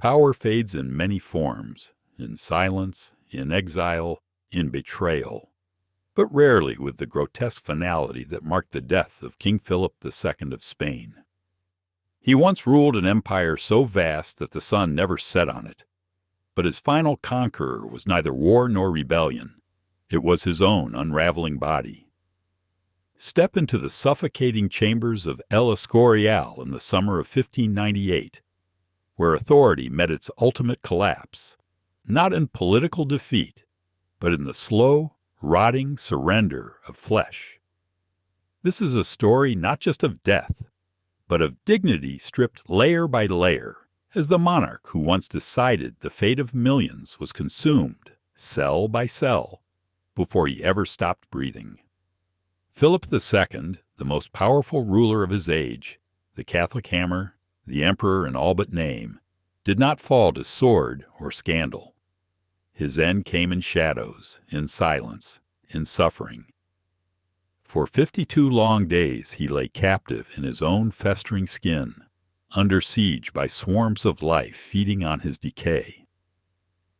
Power fades in many forms, in silence, in exile, in betrayal, but rarely with the grotesque finality that marked the death of King Philip II of Spain. He once ruled an empire so vast that the sun never set on it, but his final conqueror was neither war nor rebellion. It was his own unraveling body. Step into the suffocating chambers of El Escorial in the summer of 1598, where authority met its ultimate collapse, not in political defeat, but in the slow, rotting surrender of flesh. This is a story not just of death, but of dignity stripped layer by layer, as the monarch who once decided the fate of millions was consumed, cell by cell, before he ever stopped breathing. Philip II, the most powerful ruler of his age, the Catholic hammer, the emperor in all but name, did not fall to sword or scandal. His end came in shadows, in silence, in suffering. For 52 long days he lay captive in his own festering skin, under siege by swarms of life feeding on his decay.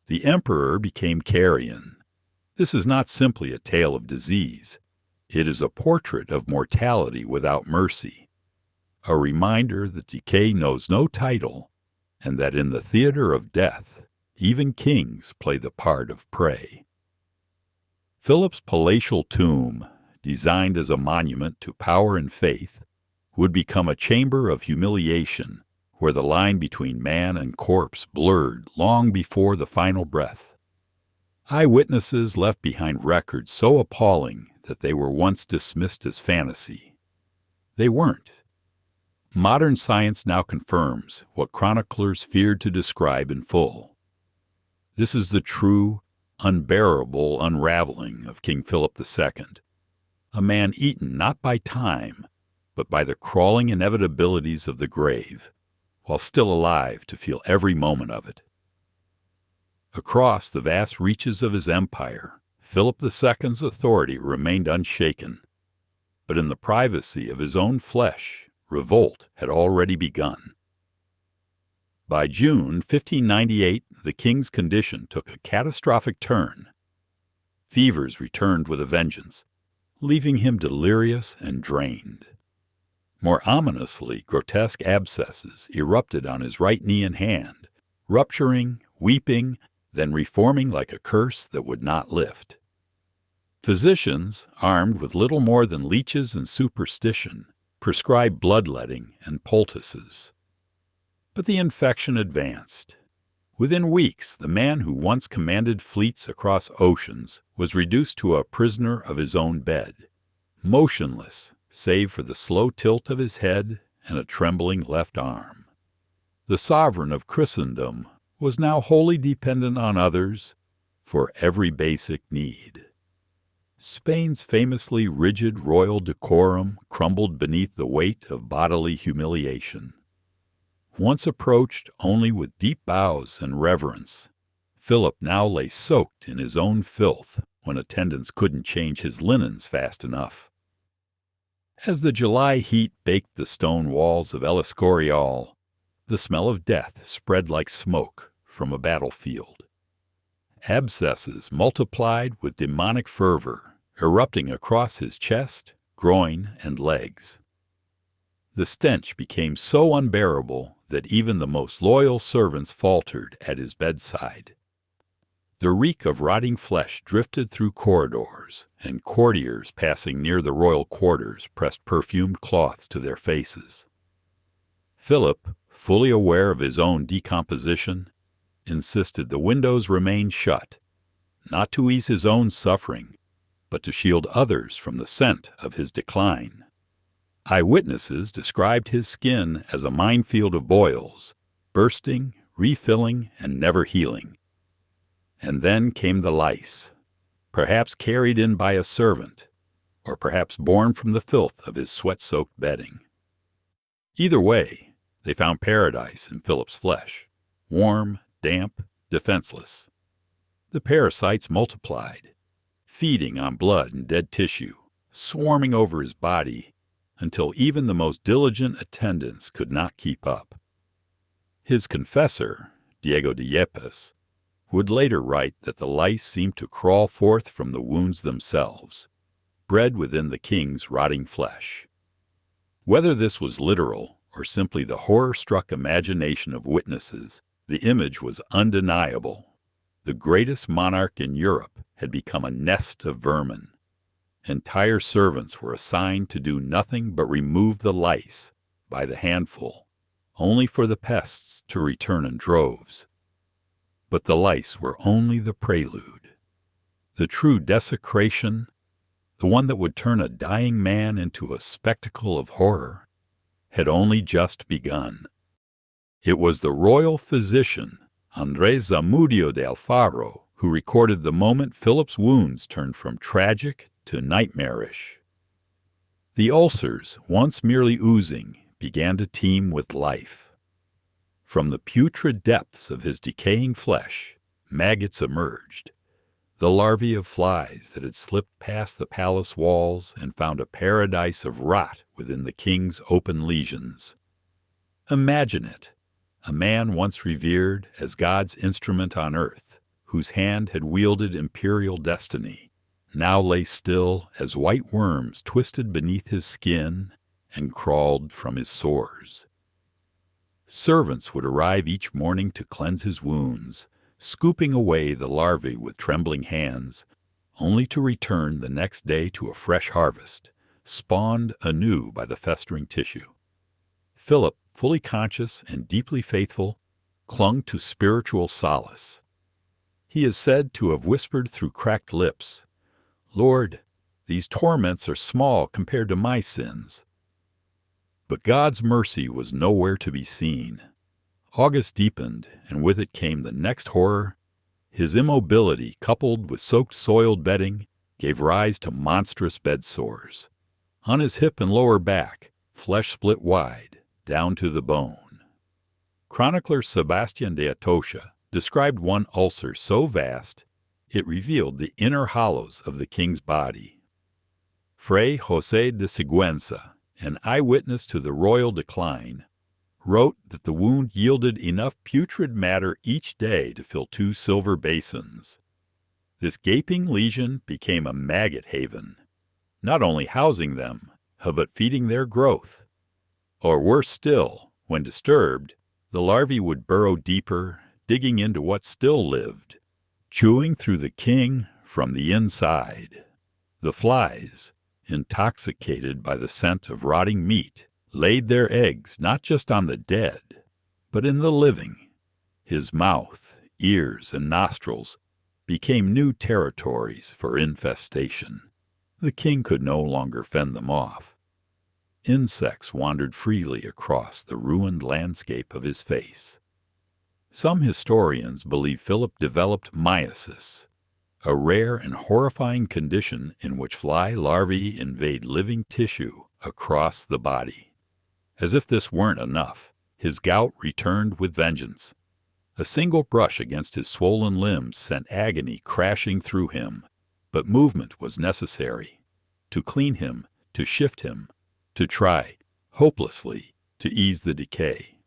The emperor became carrion. This is not simply a tale of disease. It is a portrait of mortality without mercy, a reminder that decay knows no title, and that in the theater of death, even kings play the part of prey. Philip's palatial tomb, designed as a monument to power and faith, would become a chamber of humiliation where the line between man and corpse blurred long before the final breath. Eyewitnesses left behind records so appalling that they were once dismissed as fantasy. They weren't. Modern science now confirms what chroniclers feared to describe in full. This is the true, unbearable unraveling of King Philip II, a man eaten not by time, but by the crawling inevitabilities of the grave, while still alive to feel every moment of it. Across the vast reaches of his empire, Philip II's authority remained unshaken, but in the privacy of his own flesh, revolt had already begun. By June 1598, the king's condition took a catastrophic turn. Fevers returned with a vengeance, leaving him delirious and drained. More ominously, grotesque abscesses erupted on his right knee and hand, rupturing, weeping, then reforming like a curse that would not lift. Physicians, armed with little more than leeches and superstition, prescribed bloodletting and poultices. But the infection advanced. Within weeks, the man who once commanded fleets across oceans was reduced to a prisoner of his own bed, motionless save for the slow tilt of his head and a trembling left arm. The sovereign of Christendom was now wholly dependent on others for every basic need. Spain's famously rigid royal decorum crumbled beneath the weight of bodily humiliation. Once approached only with deep bows and reverence, Philip now lay soaked in his own filth when attendants couldn't change his linens fast enough. As the July heat baked the stone walls of El Escorial, the smell of death spread like smoke from a battlefield. Abscesses multiplied with demonic fervor, erupting across his chest, groin, and legs. The stench became so unbearable that even the most loyal servants faltered at his bedside. The reek of rotting flesh drifted through corridors, and courtiers passing near the royal quarters pressed perfumed cloths to their faces. Philip, fully aware of his own decomposition, insisted the windows remain shut, not to ease his own suffering, but to shield others from the scent of his decline. Eyewitnesses described his skin as a minefield of boils, bursting, refilling, and never healing. And then came the lice, perhaps carried in by a servant, or perhaps born from the filth of his sweat-soaked bedding. Either way, they found paradise in Philip's flesh, warm, damp, defenseless. The parasites multiplied, feeding on blood and dead tissue, swarming over his body until even the most diligent attendants could not keep up. His confessor, Diego de Yepes, would later write that the lice seemed to crawl forth from the wounds themselves, bred within the king's rotting flesh. Whether this was literal or simply the horror-struck imagination of witnesses, the image was undeniable. The greatest monarch in Europe had become a nest of vermin. Entire servants were assigned to do nothing but remove the lice by the handful, only for the pests to return in droves. But the lice were only the prelude. The true desecration, the one that would turn a dying man into a spectacle of horror, had only just begun. It was the royal physician, Andrés Zamudio de Alfaro, who recorded the moment Philip's wounds turned from tragic to nightmarish. The ulcers, once merely oozing, began to teem with life. From the putrid depths of his decaying flesh, maggots emerged, the larvae of flies that had slipped past the palace walls and found a paradise of rot within the king's open lesions. Imagine it, a man once revered as God's instrument on earth, whose hand had wielded imperial destiny, now lay still as white worms twisted beneath his skin and crawled from his sores. Servants would arrive each morning to cleanse his wounds, scooping away the larvae with trembling hands, only to return the next day to a fresh harvest, spawned anew by the festering tissue. Philip, fully conscious and deeply faithful, clung to spiritual solace. He is said to have whispered through cracked lips, "Lord, these torments are small compared to my sins." But God's mercy was nowhere to be seen. August deepened, and with it came the next horror. His immobility, coupled with soaked soiled bedding, gave rise to monstrous bed sores. On his hip and lower back, flesh split wide, down to the bone. Chronicler Sebastian de Atocha described one ulcer so vast it revealed the inner hollows of the king's body. Fray José de Sigüenza, an eyewitness to the royal decline, wrote that the wound yielded enough putrid matter each day to fill 2 silver basins. This gaping lesion became a maggot haven, not only housing them, but feeding their growth. Or worse still, when disturbed, the larvae would burrow deeper, digging into what still lived, chewing through the king from the inside. The flies, intoxicated by the scent of rotting meat, laid their eggs not just on the dead, but in the living. His mouth, ears, and nostrils became new territories for infestation. The king could no longer fend them off. Insects wandered freely across the ruined landscape of his face. Some historians believe Philip developed myiasis, a rare and horrifying condition in which fly larvae invade living tissue across the body. As if this weren't enough, his gout returned with vengeance. A single brush against his swollen limbs sent agony crashing through him, but movement was necessary. To clean him, to shift him, to try, hopelessly, to ease the decay.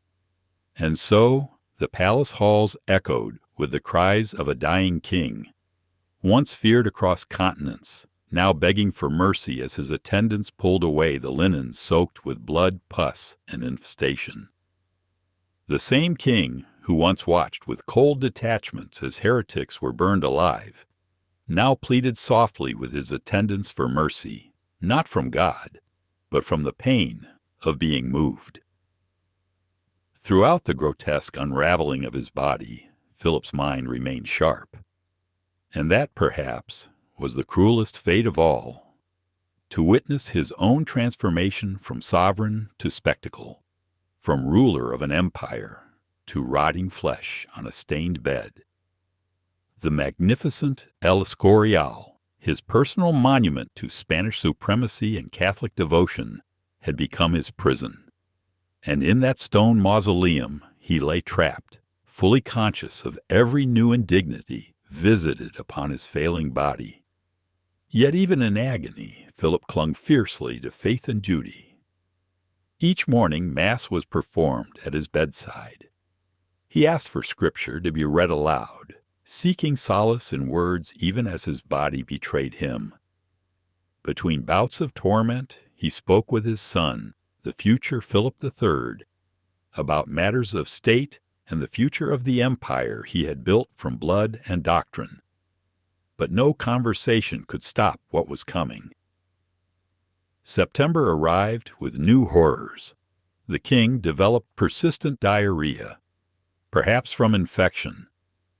And so, the palace halls echoed with the cries of a dying king, once feared across continents, now begging for mercy as his attendants pulled away the linens soaked with blood, pus, and infestation. The same king who once watched with cold detachment as heretics were burned alive, now pleaded softly with his attendants for mercy, not from God, but from the pain of being moved. Throughout the grotesque unraveling of his body, Philip's mind remained sharp. And that, perhaps, was the cruelest fate of all, to witness his own transformation from sovereign to spectacle, from ruler of an empire to rotting flesh on a stained bed. The magnificent El Escorial, his personal monument to Spanish supremacy and Catholic devotion, had become his prison. And in that stone mausoleum he lay trapped, fully conscious of every new indignity visited upon his failing body. Yet even in agony, Philip clung fiercely to faith and duty. Each morning Mass was performed at his bedside. He asked for Scripture to be read aloud, seeking solace in words even as his body betrayed him. Between bouts of torment, he spoke with his son, the future Philip III, about matters of state and the future of the empire he had built from blood and doctrine. But no conversation could stop what was coming. September arrived with new horrors. The king developed persistent diarrhea, perhaps from infection,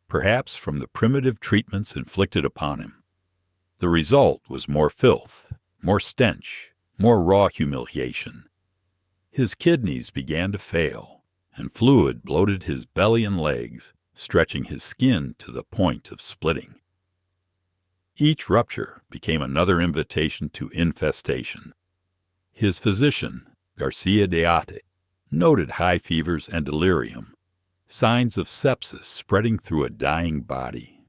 perhaps from the primitive treatments inflicted upon him. The result was more filth, more stench, more raw humiliation. His kidneys began to fail, and fluid bloated his belly and legs, stretching his skin to the point of splitting. Each rupture became another invitation to infestation. His physician, Garcia de Ate, noted high fevers and delirium, signs of sepsis spreading through a dying body.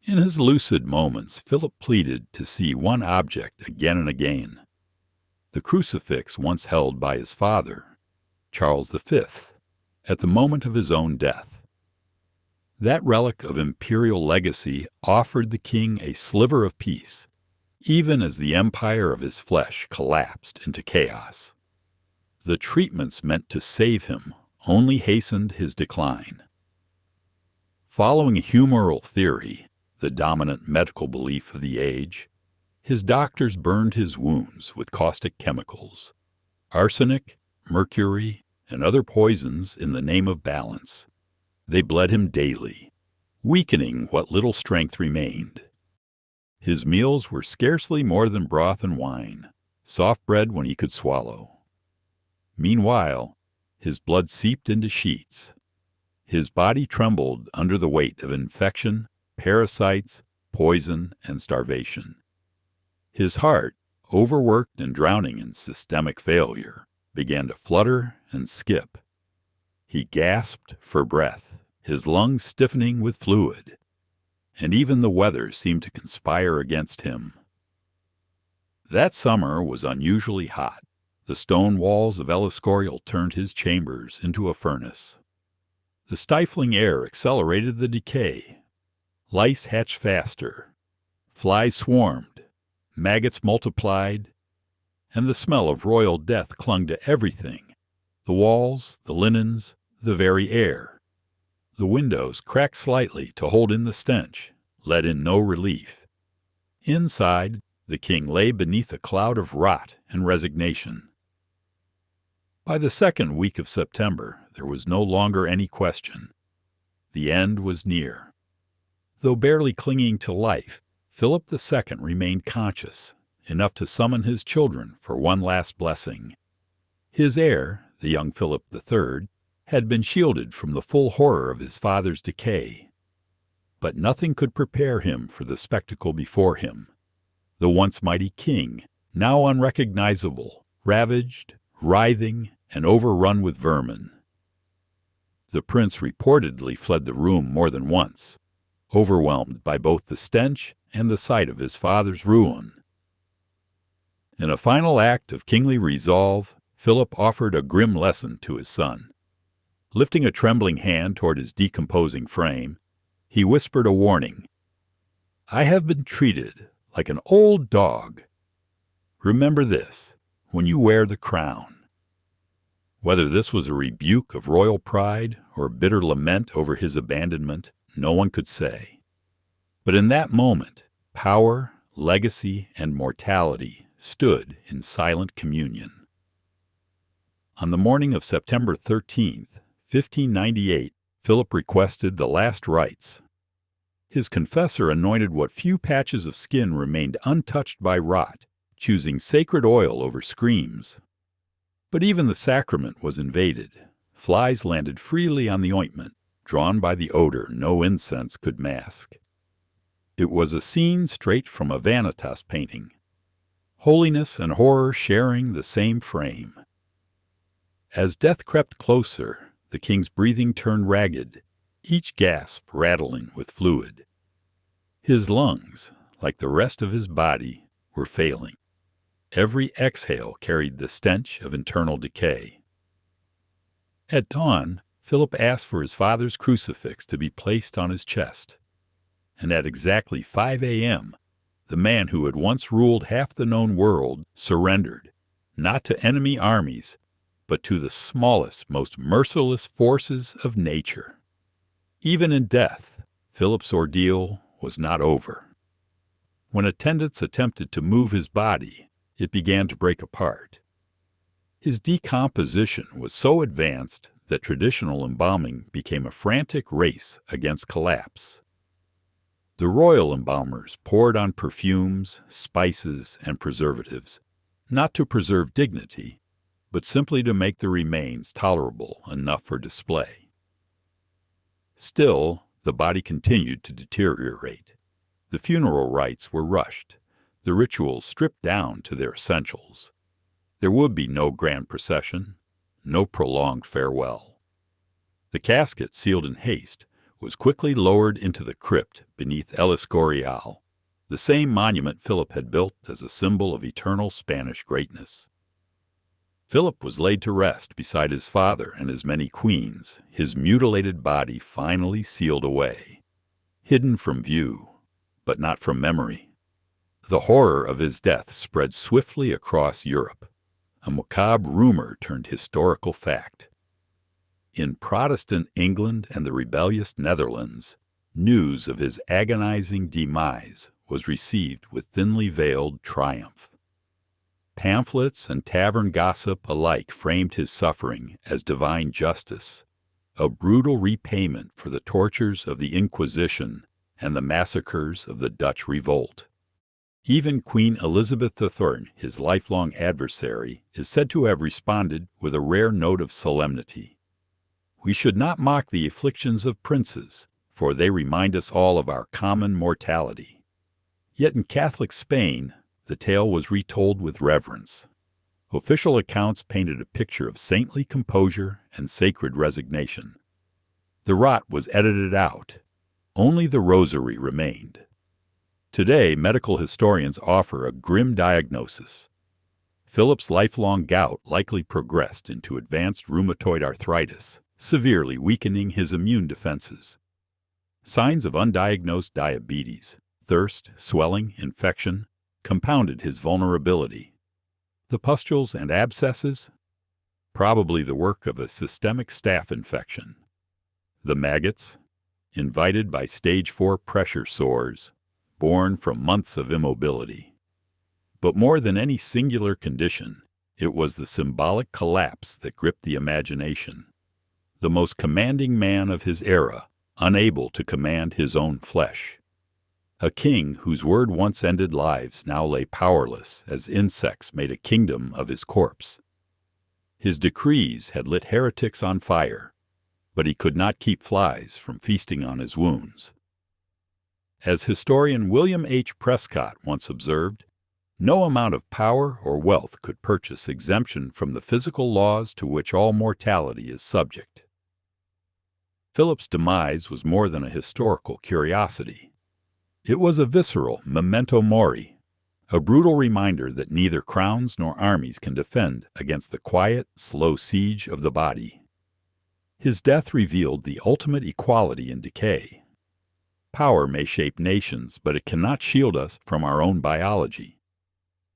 In his lucid moments, Philip pleaded to see one object again and again: the crucifix once held by his father, Charles V, at the moment of his own death. That relic of imperial legacy offered the king a sliver of peace, even as the empire of his flesh collapsed into chaos. The treatments meant to save him only hastened his decline. Following humoral theory, the dominant medical belief of the age, his doctors burned his wounds with caustic chemicals, arsenic, mercury, and other poisons in the name of balance. They bled him daily, weakening what little strength remained. His meals were scarcely more than broth and wine, soft bread when he could swallow. Meanwhile, his blood seeped into sheets. His body trembled under the weight of infection, parasites, poison, and starvation. His heart, overworked and drowning in systemic failure, began to flutter and skip. He gasped for breath, his lungs stiffening with fluid, and even the weather seemed to conspire against him. That summer was unusually hot. The stone walls of El Escorial turned his chambers into a furnace. The stifling air accelerated the decay. Lice hatched faster. Flies swarmed. Maggots multiplied. And the smell of royal death clung to everything: the walls, the linens, the very air. The windows, cracked slightly to hold in the stench, let in no relief. Inside, the king lay beneath a cloud of rot and resignation. By the second week of September, there was no longer any question. The end was near. Though barely clinging to life, Philip II remained conscious, enough to summon his children for one last blessing. His heir, the young Philip III, had been shielded from the full horror of his father's decay. But nothing could prepare him for the spectacle before him. The once mighty king, now unrecognizable, ravaged, writhing, and overrun with vermin. The prince reportedly fled the room more than once, overwhelmed by both the stench and the sight of his father's ruin. In a final act of kingly resolve, Philip offered a grim lesson to his son. Lifting a trembling hand toward his decomposing frame, he whispered a warning. "I have been treated like an old dog. Remember this when you wear the crown." Whether this was a rebuke of royal pride or a bitter lament over his abandonment, no one could say. But in that moment, power, legacy, and mortality stood in silent communion. On the morning of September 13th, 1598, Philip requested the last rites. His confessor anointed what few patches of skin remained untouched by rot, choosing sacred oil over screams. But even the sacrament was invaded. Flies landed freely on the ointment, drawn by the odor no incense could mask. It was a scene straight from a Vanitas painting. Holiness and horror sharing the same frame. As death crept closer, the king's breathing turned ragged, each gasp rattling with fluid. His lungs, like the rest of his body, were failing. Every exhale carried the stench of internal decay. At dawn, Philip asked for his father's crucifix to be placed on his chest. And at exactly 5 a.m., the man who had once ruled half the known world surrendered, not to enemy armies, but to the smallest, most merciless forces of nature. Even in death, Philip's ordeal was not over. When attendants attempted to move his body, it began to break apart. His decomposition was so advanced that traditional embalming became a frantic race against collapse. The royal embalmers poured on perfumes, spices, and preservatives, not to preserve dignity, but simply to make the remains tolerable enough for display. Still, the body continued to deteriorate. The funeral rites were rushed, the rituals stripped down to their essentials. There would be no grand procession, no prolonged farewell. The casket, sealed in haste, was quickly lowered into the crypt beneath El Escorial, the same monument Philip had built as a symbol of eternal Spanish greatness. Philip was laid to rest beside his father and his many queens, his mutilated body finally sealed away, hidden from view, but not from memory. The horror of his death spread swiftly across Europe. A macabre rumor turned historical fact. In Protestant England and the rebellious Netherlands, news of his agonizing demise was received with thinly veiled triumph. Pamphlets and tavern gossip alike framed his suffering as divine justice, a brutal repayment for the tortures of the Inquisition and the massacres of the Dutch Revolt. Even Queen Elizabeth III, his lifelong adversary, is said to have responded with a rare note of solemnity. We should not mock the afflictions of princes, for they remind us all of our common mortality. Yet in Catholic Spain, the tale was retold with reverence. Official accounts painted a picture of saintly composure and sacred resignation. The rot was edited out. Only the rosary remained. Today, medical historians offer a grim diagnosis. Philip's lifelong gout likely progressed into advanced rheumatoid arthritis, severely weakening his immune defenses. Signs of undiagnosed diabetes, thirst, swelling, infection, compounded his vulnerability. The pustules and abscesses? Probably the work of a systemic staph infection. The maggots? Invited by stage 4 pressure sores, born from months of immobility. But more than any singular condition, it was the symbolic collapse that gripped the imagination. The most commanding man of his era, unable to command his own flesh. A king whose word once ended lives now lay powerless as insects made a kingdom of his corpse. His decrees had lit heretics on fire, but he could not keep flies from feasting on his wounds. As historian William H. Prescott once observed, no amount of power or wealth could purchase exemption from the physical laws to which all mortality is subject. Philip's demise was more than a historical curiosity. It was a visceral memento mori, a brutal reminder that neither crowns nor armies can defend against the quiet, slow siege of the body. His death revealed the ultimate equality in decay. Power may shape nations, but it cannot shield us from our own biology.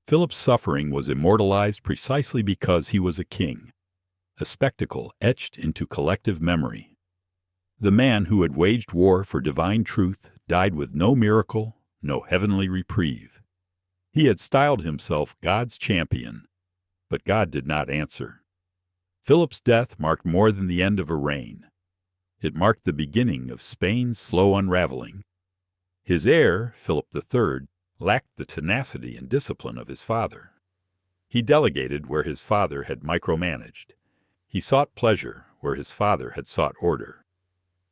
Philip's suffering was immortalized precisely because he was a king, a spectacle etched into collective memory. The man who had waged war for divine truth died with no miracle, no heavenly reprieve. He had styled himself God's champion, but God did not answer. Philip's death marked more than the end of a reign. It marked the beginning of Spain's slow unraveling. His heir, Philip III, lacked the tenacity and discipline of his father. He delegated where his father had micromanaged. He sought pleasure where his father had sought order.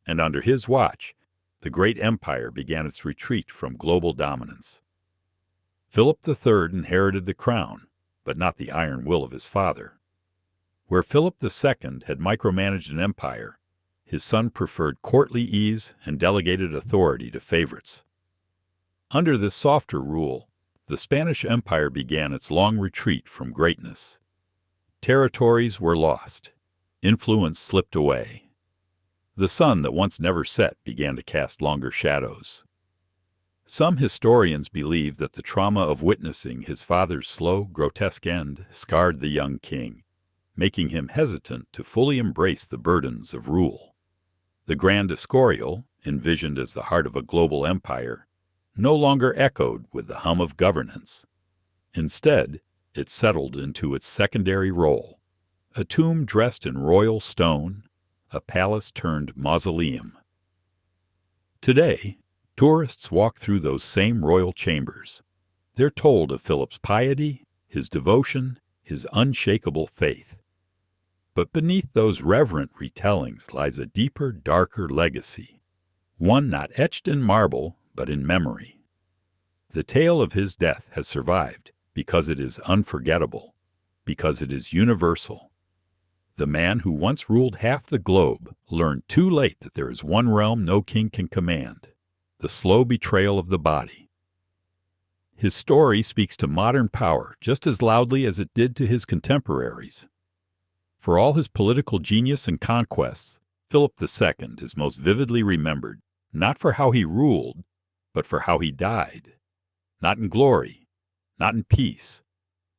And under his watch, the great empire began its retreat from global dominance. Philip III inherited the crown, but not the iron will of his father. Where Philip II had micromanaged an empire, his son preferred courtly ease and delegated authority to favorites. Under this softer rule, the Spanish Empire began its long retreat from greatness. Territories were lost. Influence slipped away. The sun that once never set began to cast longer shadows. Some historians believe that the trauma of witnessing his father's slow, grotesque end scarred the young king, making him hesitant to fully embrace the burdens of rule. The grand Escorial, envisioned as the heart of a global empire, no longer echoed with the hum of governance. Instead, it settled into its secondary role, a tomb dressed in royal stone, a palace turned mausoleum. Today, tourists walk through those same royal chambers. They're told of Philip's piety, his devotion, his unshakable faith. But beneath those reverent retellings lies a deeper, darker legacy, one not etched in marble, but in memory. The tale of his death has survived because it is unforgettable, because it is universal. The man who once ruled half the globe learned too late that there is one realm no king can command, the slow betrayal of the body. His story speaks to modern power just as loudly as it did to his contemporaries. For all his political genius and conquests, Philip II is most vividly remembered, not for how he ruled, but for how he died. Not in glory, not in peace,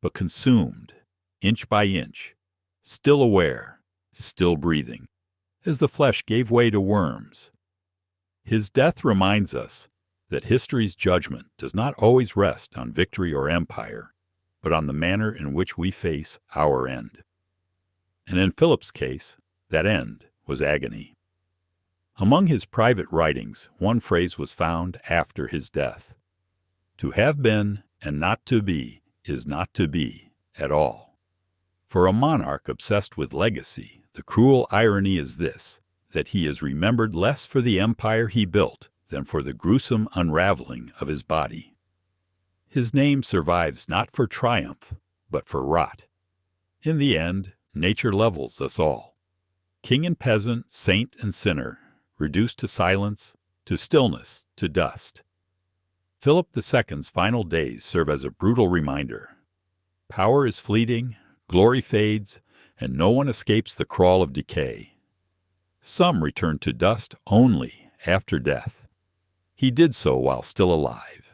but consumed, inch by inch, still aware, still breathing, as the flesh gave way to worms. His death reminds us that history's judgment does not always rest on victory or empire, but on the manner in which we face our end. And in Philip's case, that end was agony. Among his private writings, one phrase was found after his death. To have been and not to be is not to be at all. For a monarch obsessed with legacy, the cruel irony is this, that he is remembered less for the empire he built than for the gruesome unraveling of his body. His name survives not for triumph, but for rot. In the end, nature levels us all. King and peasant, saint and sinner, reduced to silence, to stillness, to dust. Philip II's final days serve as a brutal reminder. Power is fleeting, glory fades, and no one escapes the crawl of decay. Some return to dust only after death. He did so while still alive.